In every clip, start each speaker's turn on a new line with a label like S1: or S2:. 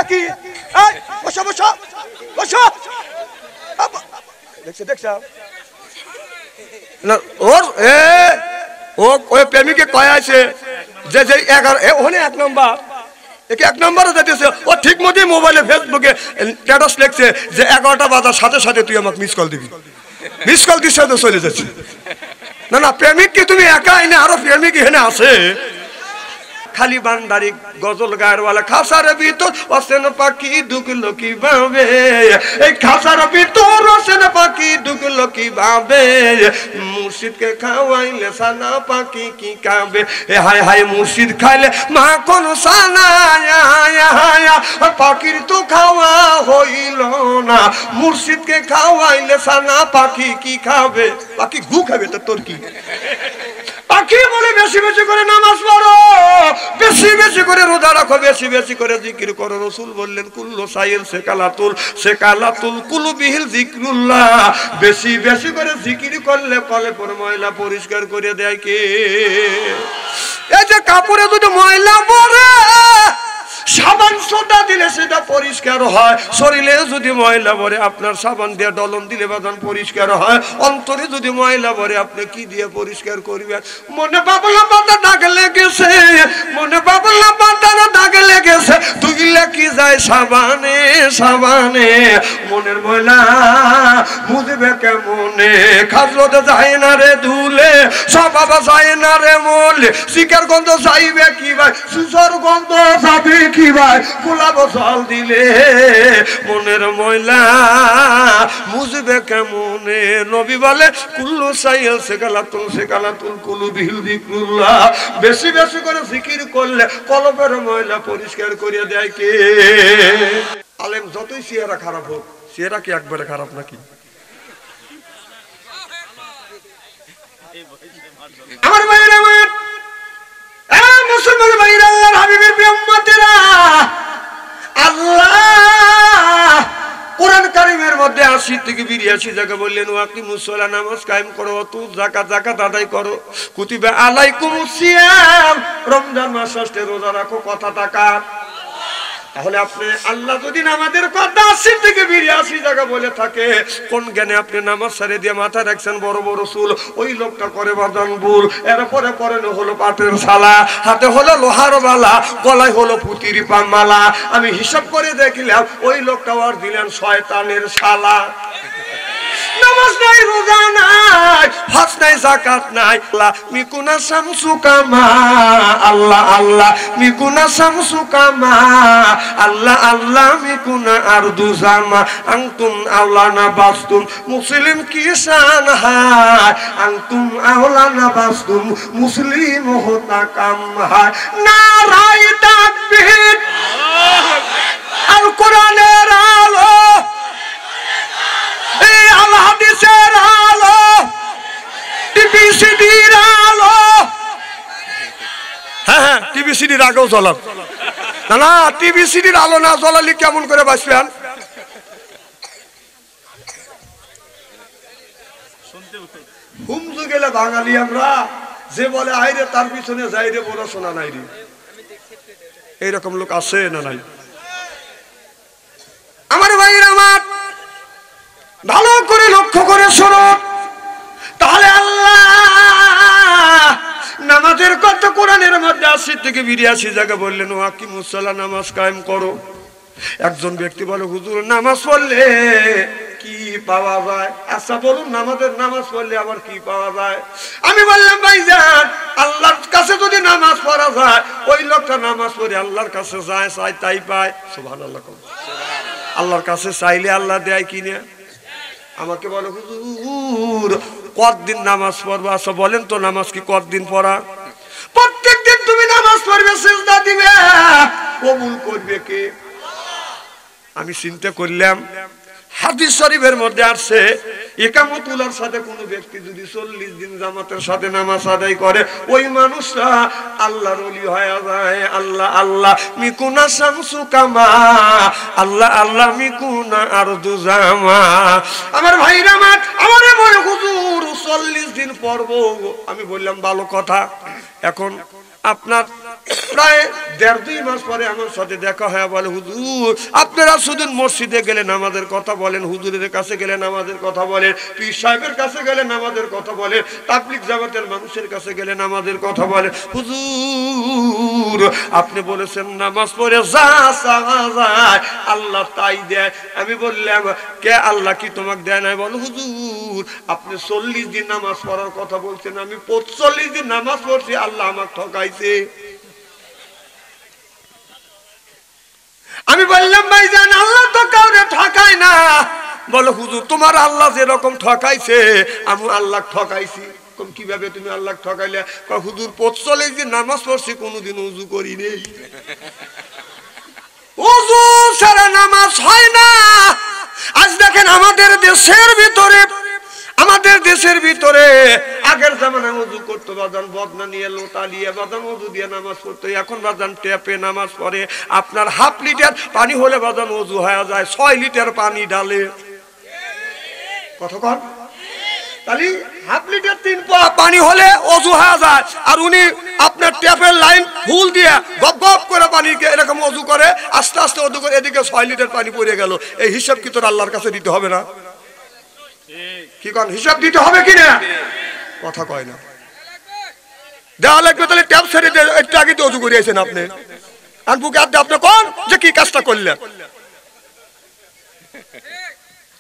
S1: কি বসো বসো বসো দেখছো দেখছো না ওর ওই প্রেমিকে কয় আছে যে 11 ওখানে 1 নম্বর একে 1 নম্বরে দিতেছে ও ঠিক মতোই মোবাইলে ফেসবুকে স্ট্যাটাস লিখছে যে 11টা বাজার সাথে সাথে তুই আমাকে মিস কল দিবি মিস কল দিছে তো চলে যাচ্ছে না না প্রেমিক কি তুমি একাই না আরো প্রেমিক এখানে আছে খালি বান্দারি গজল গায়রওয়ালা খাসার ভিতর অসেন পাখি ঢুকলো কিভাবে এই খাসার ভিতর অসেন পাখি ঢুকলো কিভাবে মুর্শিদকে খাওয়াইলে সানা পাখি কি খাবে এ হায় হায় মুর্শিদ খাইলে মা কোন সানা পাখির তো খাওয়া হইল না মুর্শিদকে খাওয়াইলে সানা পাখি কি খাবে পাখি গু খাবে তো তোর কি পাখি বলে বেশি বেশি করে নামাজ পড়ো বেশি বেশি করে রোজা রাখো বেশি বেশি করে জিকির করো রাসূল বললেন কুল্লু সাইল সেকালাতুল কুলুবিহিল যিকরুল্লাহ বেশি বেশি করে জিকির করলে কলবের ময়লা পরিষ্কার করে দেয় কে এই যে কাপড়ে যদি ময়লা পড়ে সাবান সোডা দিলে সেটা পরিষ্কার হয় শরীরে যদি ময়লা পড়ে আপনার সাবান দিয়ে ডলন দিলে বাদান পরিষ্কার হয় অন্তরে যদি ময়লা পড়ে আপনি কি দিয়ে পরিষ্কার করবেন মনে বাবলা পাতা দাগ লেগেছে মনে বাবলা পাতার দাগ লেগেছে ধুইলে কি যায় সাবানে সাবানে মনের ময়লা মুছবে কেমনে খাজরতে যায় না রে ধুলে সব বাবা যায় না রে মলে শিকার গন্ধ যাইবে কি ভাই সুসর গন্ধ যাবে কি ভাই গোলাপ জল দিলে মনের ময়লা মুছবে কেমনে নবী বলে কুল্লু সাইল সেকালাতুল কুলুবিহিল যিকরুল্লাহ বেশি বেশি করে জিকির করলে কলবের ময়লা পরিষ্কার করে দেয় কে আলেম যতই চেহারা খারাপ হোক চেহারা কি একবারে খারাপ নাকি আমার ভাইরা মুসলমান ভাইরা আল্লাহর হাবিবের প্রিয় উম্মতেরা আল্লাহ কোরআন কারীমের মধ্যে 80 থেকে 82 জায়গা বললেন ওয়াকিমুস সালাত নামাজ কায়েম করো তু যাকাত আদায় করো কুতিবা আলাইকুমুস সিয়াম রমজান মাস আসলে রোজা রাখো কথা টাকা তাহলে আপনি আল্লাহ যদি নামাজের কথা 80 থেকে 82 জায়গা বলে থাকে কোন জ্ঞানে আপনি নামাজ ছেড়ে দিয়ে মাথা রাখছেন বড় বড় চুল ওই লোকটা করে বাদান বুল এরপরে পরেন হলো পাটের শালা হাতে হলো লোহার বালা গলায় হলো পুতির মালা আমি হিসাব করে দেখলাম ওই লোকটা আর দিলেন শয়তানের শালা নামাজ নাই রোজা নাই হজ নাই যাকাত নাই আল্লাহ মিকুনা শামসু কামা আল্লাহ আল্লাহ মিকুনা শামসু কামা আল্লাহ আল্লাহ মিকুনা আরদু জামা আনতুম আওলানা বাসতুম মুসলিম কিসান হায় আনতুম আওলানা বাসতুম মুসলিম হতা কাম হায় নারাই তাকবীর আল কোরআনের আলো আল হাদিসের আলো টিভিসিডির আলো হ্যাঁ টিভিসিডির আগেও জ্বলান না না টিভিসিডির আলো না জ্বলালে কেমন করে বাঁচবেন হুমজু গেলে বাঙালি আমরা যে বলে আইরে তার পিছনে যাই রে পড়াশোনা নাই রে এইরকম লোক আছে না নাই আমার ভাইরা আমার ভালো করে লক্ষ্য করে শোনো তাহলে আল্লাহ নামাজের কথা কোরআনের মধ্যে 80 থেকে 82 জায়গা বললেন ওয়াকিমুস সালাত নামাজ কায়েম করো একজন ব্যক্তি বলে হুজুর নামাজ পড়লে কি পাওয়া যায় আচ্ছা বলুন নামাজ পড়লে আবার কি পাওয়া যায় আমি বললাম ভাইজান আল্লাহর কাছে যদি নামাজ পড়া যায় ওই লোকটা নামাজ পড়ে আল্লাহর কাছে যায় চাই তাই পায় সুবহানাল্লাহ আল্লাহর কাছে চাইলে আল্লাহ দেয় কিনা আমাকে বলে হুজুর কতদিন নামাজ পড়বা আচ্ছা বলেন তো নামাজ কি কতদিন পড়া প্রত্যেকদিন তুমি নামাজ পড়বে সিজদা দিবে কবুল করবে কে আমি চিন্তা করলাম হাদিস শরীফের মধ্যে আছে ইকামতুল্লাহর সাথে কোনো ব্যক্তি যদি 40 দিন জামাতের সাথে নামাজ আদায় করে ওই মানুষটা আল্লাহর ওলি হয়ে যায় আল্লাহ আল্লাহ মিকুনা শামসু কামা আল্লাহ আল্লাহ মিকুনা আরদু জামা আমার ভাইরা আমার মনে হুজুর 40 দিন পড়ব আমি বললাম ভালো কথা এখন আপনার প্রায় 1.5-2 মাস পরে আমার সাথে দেখা হয়, বলে হুজুর আপনারা শুধু মসজিদে গেলে নামাজের কথা বলেন, হুজুরের কাছে গেলে নামাজের কথা বলেন, পীর সাহেবের কাছে গেলে নামাজের কথা বলেন, তাবলীগ জামাতের মানুষের কাছে গেলে নামাজের কথা বলেন। হুজুর আপনি বলেছেন নামাজ পড়ে যা চাওয়া যায় আল্লাহ তাই দেয়। আমি বললাম কে আল্লাহ কি তোমাকে দেয় না? বলো হুজুর আপনি 40 দিন নামাজ পড়ার কথা বলছেন, আমি 45 দিন নামাজ পড়ছি, আল্লাহ আমাকে ঠকাইছে। আমি বললাম ভাইজান আল্লাহ তো কাউরে ঠকায় না। বলো হুজুর তোমার আল্লাহ যেরকম ঠকাইছে আমি আল্লাহ ঠকাইছি। কিভাবে তুমি আল্লাহ ঠকাইলে? হুজুর 45 দিন নামাজ পড়ছি, কোনোদিন উজু করি নেই। উজু ছাড়া নামাজ হয় না। আজ দেখেন আমাদের দেশের ভিতরে আগের জামানায় উজু করতো বাজান বদনা নিয়ে লোটা নিয়ে বাজান উজু দিয়ে নামাজ পড়তো। এখন বাজান ট্যাপে নামাজ পড়ে, আপনার 1/2 লিটার পানি হলে বাজান উজু হয়ে যায়, 6 লিটার পানি ডালে। কত কন? তাহলে 1/2 লিটার 3 পোয়া পানি হলে ওযু হয়ে যায়, আর উনি আপনার ট্যাপের লাইন ফুল দিয়ে গপ গপ করে পানিকে এরকম ওযু করে, আস্তে আস্তে ওযু করে, এদিকে 6 লিটার পানি পড়ে গেল। এই হিসাব কি তোর আল্লাহর কাছে দিতে হবে না? কি কোন হিসাব দিতে হবে কি না? কথা কয় না। দেওয়া লাগবে। তাহলে ট্যাপ ছেড়ে দিয়ে একটু আগে তো ওযু করিয়েছেন আপনি, আর বুকে হাত দিয়ে আপনি কোন যে কি কাজটা করলেন?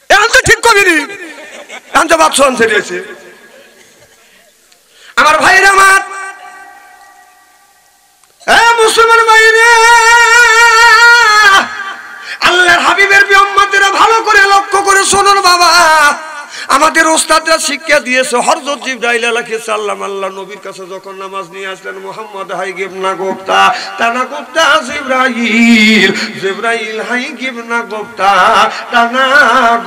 S1: এখন তো ঠিক করিনি, এখন তো বাদ শোন ছেড়েছে। আমার ভাইরা আমার, মুসলমান ভাইরা, আল্লাহর হাবিবের উম্মতেরা ভালো করে লক্ষ্য করে শুনুন বাবা। আমাদের ওস্তাদরা শিক্ষা দিয়েছে, হযরত জিবরাইল আলাইহিস সালাম আল্লাহ নবীর কাছে যখন নামাজ নিয়ে আসলেন, মুহাম্মদ হাই গিবনা গোপ্তা তানা গোপ্তা জিবরাইল হাই গিবনা গোপ্তা তানা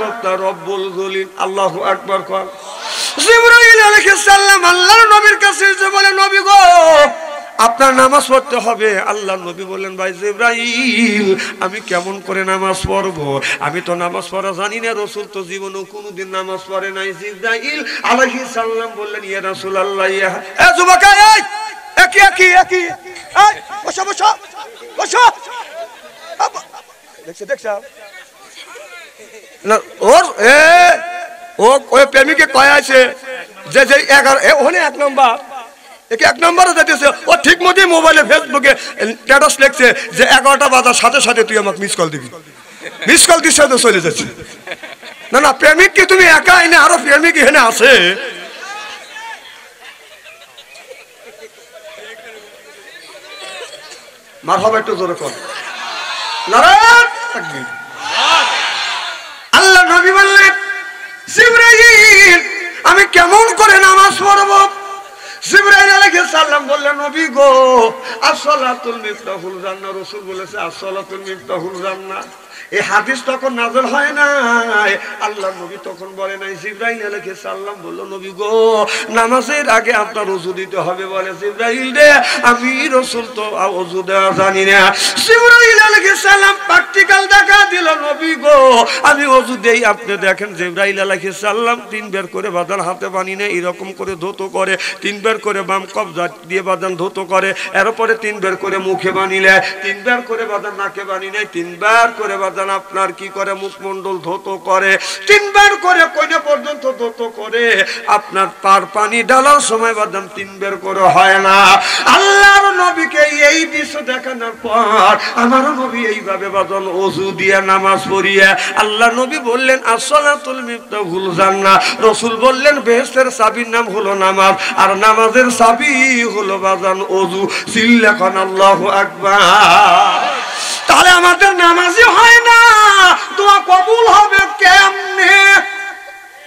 S1: গোপ্তা রব্বুল জলিল। আল্লাহু আকবার। কর জিবরাইল আলাইহিস সালাম আল্লাহর নবীর কাছে এসে বলে, নবী গো আপনার নামাজ পড়তে হবে। আল্লাহ নবী বললেন, ভাই জিবরাইল আমি কেমন করে নামাজ পড়বো? আমি তো নামাজ পড়া জানি না, রাসূল তো জীবনেও কোনোদিন নামাজ পড়ে নাই। জিবরাইল আলাইহিস সালাম বললেন, ইয়া রাসূলুল্লাহ, এ যুবক এই একই এই বসো বসো বসো। দেখছ না ওর ওই প্রেমিকে কয় আছে যে 11 ওখানে 1 নম্বর, একে 1 নম্বরে দিতেছে। ও ঠিক মতোই মোবাইলে ফেসবুকে স্ট্যাটাস লিখছে যে 11টা বাজার সাথে সাথে তুই আমাকে মিস কল দিবি। মিস কল দিচ্ছে তো চলে যাচ্ছে। না না, প্রেমিক কি তুমি একাই না, আরো প্রেমিক এখানে আছে। মারহাবা একটু জোরে কর। নারায়ণ তাকবীর। আল্লাহ নবী বললেন, জিবরাইল আমি কেমন করে নামাজ পড়ব? জিবরাইল আলাইহিস সালাম বললেন, নবী গো আসসালাতুল মিফতাহুল জান্নাহ। রাসূল বলেছে আসসালাতুল মিফতাহুল জান্নাহ। এই হাদিস তখন নাযিল হয় নাই, আল্লাহ নবী তখন বলে নাই। জিবরাইল আলাইহিস সালাম বলল, নবী গো নামাজের আগে আপনার ওযু দিতে হবে। বলে জিবরাইল রে আমি রাসূল তো ওযু দেওয়া জানি না। জিবরাইল আলাইহিস সালাম প্র্যাকটিক্যাল দেখা দিল, নবী গো আমি ওযু দেই। আপনি দেখেন জিবরাইল আলাইহিস সালাম 3 বার করে বাদান হাতে বানি নেয়, এরকম করে ধৌত করে, 3 বার করে বাম কবজা দিয়ে বাদান ধৌত করে, এরপরে 3 বার করে মুখে বানিলে, 3 বার করে বাদান নাকে বানি নেয়, 3 বার করে বাদান আপনার কি করে মুখমণ্ডল ধৌত করে, 3 বার করে কইনা পর্যন্ত ধৌত করে। আপনার পার পানি ঢালার সময় বাদাম 3 বার করে হয় না। আল্লাহর নবীকে এই দৃশ্য দেখানোর পর আমার নবী এইভাবে বাদান ওযু দিয়ে নামাজ পড়িয়ে আল্লাহ নবী বললেন আসসালাতুল মিফতাহুল জান্নাহ। রাসূল বললেন বেহেশতের চাবির নাম হলো নামাজ, আর নামাজের চাবি হলো বাদান ওযু। চিল্লাখন আল্লাহু আকবার। তাহলে আমাদের নামাজই হয় না, দোয়া কবুল হবে কেমনে?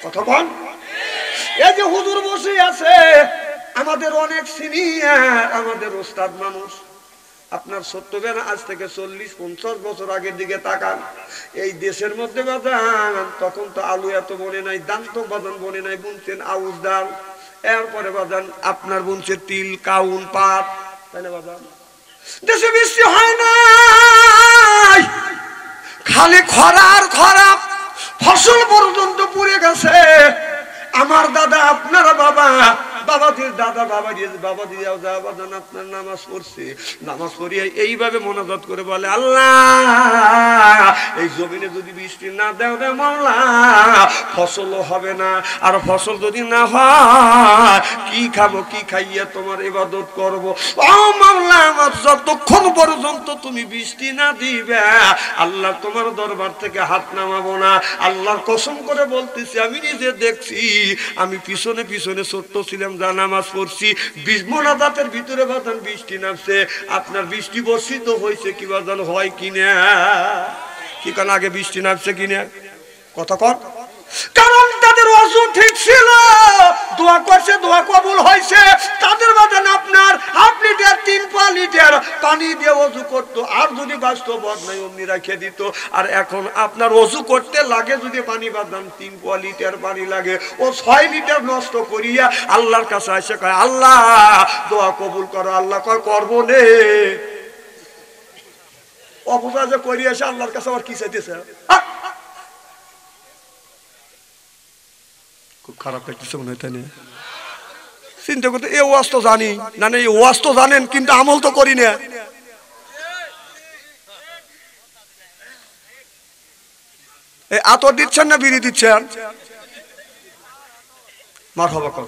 S1: কথা বল। এই যে হুজুর বসে আছে, আমাদের অনেক সিনিয়র, আমাদের ওস্তাদ মানুষ। আপনার সত্যবেন আজ থেকে 40-50 বছর আগের দিকে তাকান। এই দেশের মধ্যে বাজান তখন তো আলু এত বনে নাই, দান তো বাজান বনে নাই, বুনছেন আউশ ডাল, এরপরে বাজান আপনার বুনছে তিল, কাউন, পাট, তাই না বাজান? দেশে বৃষ্টি হয় না, খালি খরা আর খরা, ফসল পর্যন্ত পুড়ে গেছে। আমার দাদা আপনারা বাবা বাবাজির দাদা বাবা দিয়ে বাবাজান আপনার নামাজ পড়ছে, নামাজ পড়িয়ে এইভাবে মোনাজাত করে বলে, আল্লাহ এই জমিনে যদি বৃষ্টি না দেও রে মাওলা, ফসলও হবে না, আর ফসল যদি না হয় কি খাবো, কি খাইয়া তোমার ইবাদত করবো। ও মাওলা, আমার যতক্ষণ পর্যন্ত তুমি বৃষ্টি না দিবে আল্লাহ তোমার দরবার থেকে হাত নামাবো না। আল্লাহর কসম করে বলতেছি, আমি নিজে দেখছি, আমি পিছনে পিছনে ছোট্ট ছিলাম, যা নামাজ পড়ছি, মোনাজাতের ভিতরে বাদান বৃষ্টি নামছে। আপনার বৃষ্টি বর্ষিত হয়েছে কি বাদান হয় কিনা, কি কারণ আগে বৃষ্টি নামছে কিনা কথা কর, কারণ তাদের ওযু ঠিক ছিল, দোয়া করছে, দোয়া কবুল হয়েছে। তাদের বাদান আপনার 1/2 লিটার 3 লিটার পানি দিয়ে ওযু করতো, আর যদি বাস্তব নাই অমনি রেখে দিত। আর এখন আপনার ওযু করতে লাগে যদি পানি বাদান 3 লিটার পানি লাগে, ও 6 লিটার নষ্ট করিয়া আল্লাহর কাছে এসে কয়, আল্লাহ দোয়া কবুল করো। আল্লাহ কয়, করবো নে। অপরাধ যে করিয়া এসে আল্লাহর কাছে আবার কি চাইতেছে, খুব খারাপ লাগতেছে মনে হয়, তাই না? চিন্তা করতে, এ ওয়াজ তো জানি না, এই ওয়াজ তো জানেন কিন্তু আমল তো করি না। এই আতর দিচ্ছেন না বিড়ি দিচ্ছেন? মারহাবা কর,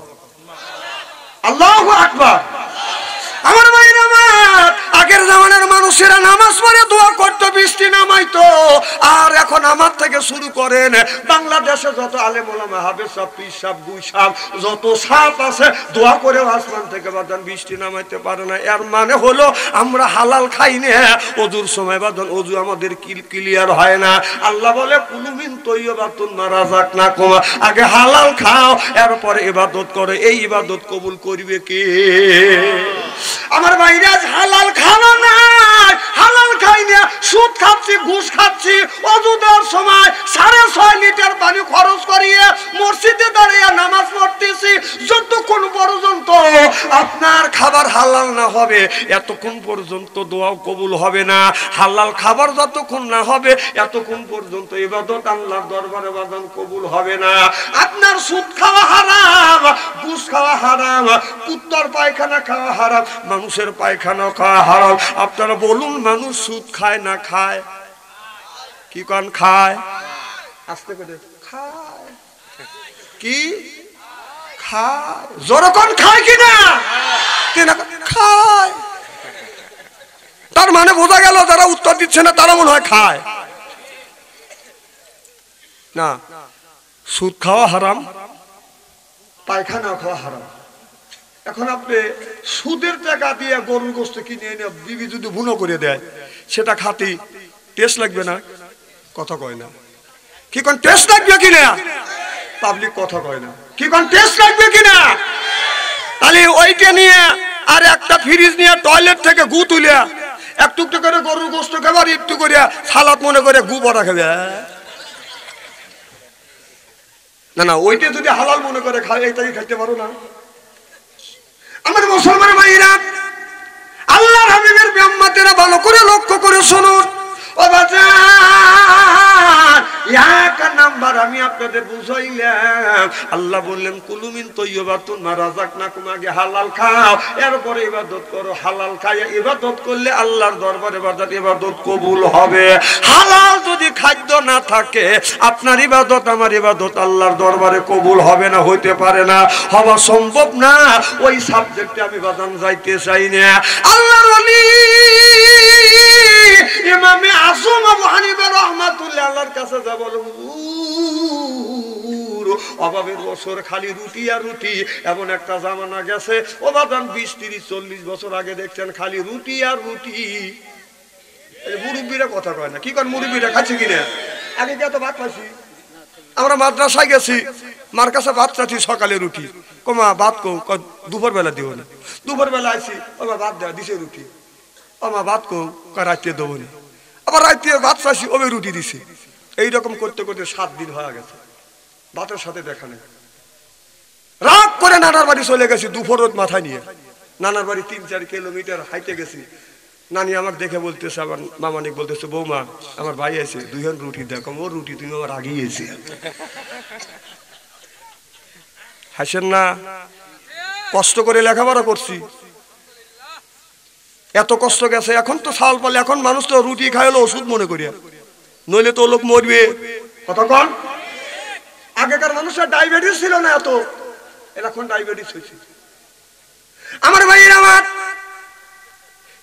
S1: আল্লাহু আকবার। আমার ভাইরা আমার, আগের জামানার মানুষেরা নামাজ পড়ে দোয়া করতো, বৃষ্টি নামাইতো। আর এখন আমার থেকে শুরু করেন বাংলাদেশে যত আলেম ওলামা, হাফেজ সাহেব, পীর সাহেব, গুই সাহেব, যত সাপ আছে, দোয়া করে আসমান থেকে বাদান বৃষ্টি নামাইতে পারে না। এর মানে হলো আমরা হালাল খাই না, ওযুর সময় বাদান ওযু আমাদের ক্লিয়ার হয় না। আল্লাহ বলে, কুলু মিন তাইয়্যিবাতুন মা রাযাকনাকুম, আগে হালাল খাও, এরপরে ইবাদত করো। এই ইবাদত কবুল করবে কে? আমার ভাইরা, হালাল খাওয়া নাই, হালাল খাই না, সুদ খাচ্ছি, ঘুষ খাচ্ছি, ওযু দেওয়ার সময় 6.5 লিটার পানি খরচ করিয়ে মসজিদে দাঁড়িয়ে নামাজ পড়তেছি। যতক্ষণ পর্যন্ত আপনার খাবার হালাল না হবে এতক্ষণ পর্যন্ত দোয়াও কবুল হবে না। হালাল খাবার যতক্ষণ না হবে এতক্ষণ পর্যন্ত ইবাদত আল্লাহর দরবারে বাদান কবুল হবে না। আপনার সুদ খাওয়া হারাম, ঘুষ খাওয়া হারাম, কুত্তার পায়খানা খাওয়া হারাম, মানুষের পায়খানা খাওয়া হারাম। আপনারা বলুন, মানুষ সুদ খায় না খায়? কি কান খায়? আস্তে করে খায়। কি খায়? জোরকন খায় কিনা? খায়। তার মানে বোঝা গেল যারা উত্তর দিচ্ছে না তারা মনে হয় খায় না। সুদ খাওয়া হারাম, পায়খানা খাওয়া হারাম। এখন আপনি সুদের টাকা দিয়ে গরুর গোশত কিনে এনে বিবি যদি ভুনো করে দেয়, সেটা খাতি টেস্ট লাগবে না? কথা কয় না। কি কোন টেস্ট লাগবে কিনা? পাবলিক কথা কয় না। কি কোন টেস্ট লাগবে কিনা? তাহলে ওইটা নিয়ে আর একটা ফ্রিজ নিয়ে টয়লেট থেকে গু তুলে একটু একটু করে গরুর গোশত খাবে, আর একটু করে সালাদ মনে করে গু বড়া খাবে। না না, ওইটা যদি হালাল মনে করে খায়, এইটাই খাইতে পারো না। আমার মুসলমান ভাইরা, আল্লাহর হাবিবের উম্মতেরা ভালো করে লক্ষ্য করে শুনুন। ও বাজার, এক নাম্বার আমি আপনাদের বুঝাইলাম। আল্লাহ বললেন, কুলু মিন তাইয়্যিবাতুন মা রাযাকনাকুম, আগে হালাল খাও, এরপরে ইবাদত করো। হালাল খাইয়া ইবাদত করলে আল্লাহর দরবারে বাজার ইবাদত কবুল হবে। হালাল যদি খাদ্য না থাকে, আপনার ইবাদত আমার ইবাদত আল্লাহর দরবারে কবুল হবে না, হইতে পারে না, হওয়া সম্ভব না। ওই সাবজেক্টে আমি বাদান যাইতে চাই না। আল্লাহর ওলি ইমামে আযম আবু হানিফা রাহমাতুল্লাহ আল্লাহর কাছে যা বলে, অভাবের বছর খালি রুটি আর রুটি। এমন একটা জামানা গেছে ও বাদান 20, 30, 40 বছর আগে দেখছেন খালি রুটি আর রুটি। মুরব্বীরা কথা কয় না। কি কর মুরব্বীরা খাচ্ছে কিনা? আগে কি এত ভাত খাইছি? আমরা মাদ্রাসায় গেছি, মার কাছে ভাত চাচ্ছি, সকালে রুটি। কমা ভাত কো, দুপুর বেলা দিও না। দুপুর বেলা আইসি, ওমা ভাত দেওয়া দিছে রুটি। ওমা ভাত কো, রাত্রে দেবো না। আবার রাত্রে ভাত চাইছি, ওবে রুটি দিছে। এইরকম করতে করতে 7 দিন হয়ে গেছে, ভাতের সাথে দেখা নেই। রাগ করে নানার বাড়ি চলে গেছি, দুপুর রোদ মাথায় নিয়ে। নানার বাড়ি 3-4 কিলোমিটার হাইটে গেছি। নানি আমাকে দেখে বলতেছে, আমার মামানিক বলতেছে, বৌমা আমার ভাই আছে, 2 হান রুটি দেখো। ওর রুটি তুমি আমার আগেই এসে হাসেন না। কষ্ট করে লেখাপড়া করছি, এত কষ্ট গেছে, এখন তো চাল পালে, এখন মানুষ তো রুটি খাই হলো ওষুধ মনে করিয়া, নইলে তো লোক মরবে। কথা কন, আগেকার মানুষের ডায়াবেটিস ছিল না এত, এখন ডায়াবেটিস হয়েছে। আমার ভাইয়ের আমার,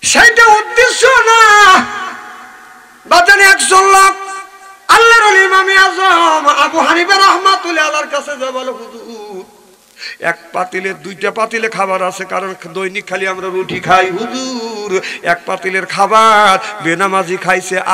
S1: সেইটা উদ্দেশ্য না। বাজানে একজন লোক আল্লাহর ওলি ইমাম আযম আবু হানিফা রাহমাতুল্লাহ আলাইহির কাছে যা বলে, হুজুর এক পাতিলে দুইটা পাতিলে খাবার আছে, কারণ দৈনিক খালি আমরা রুটি খাই হুজুর, এক পাতিলের খাবার বেনামাজি খাইছে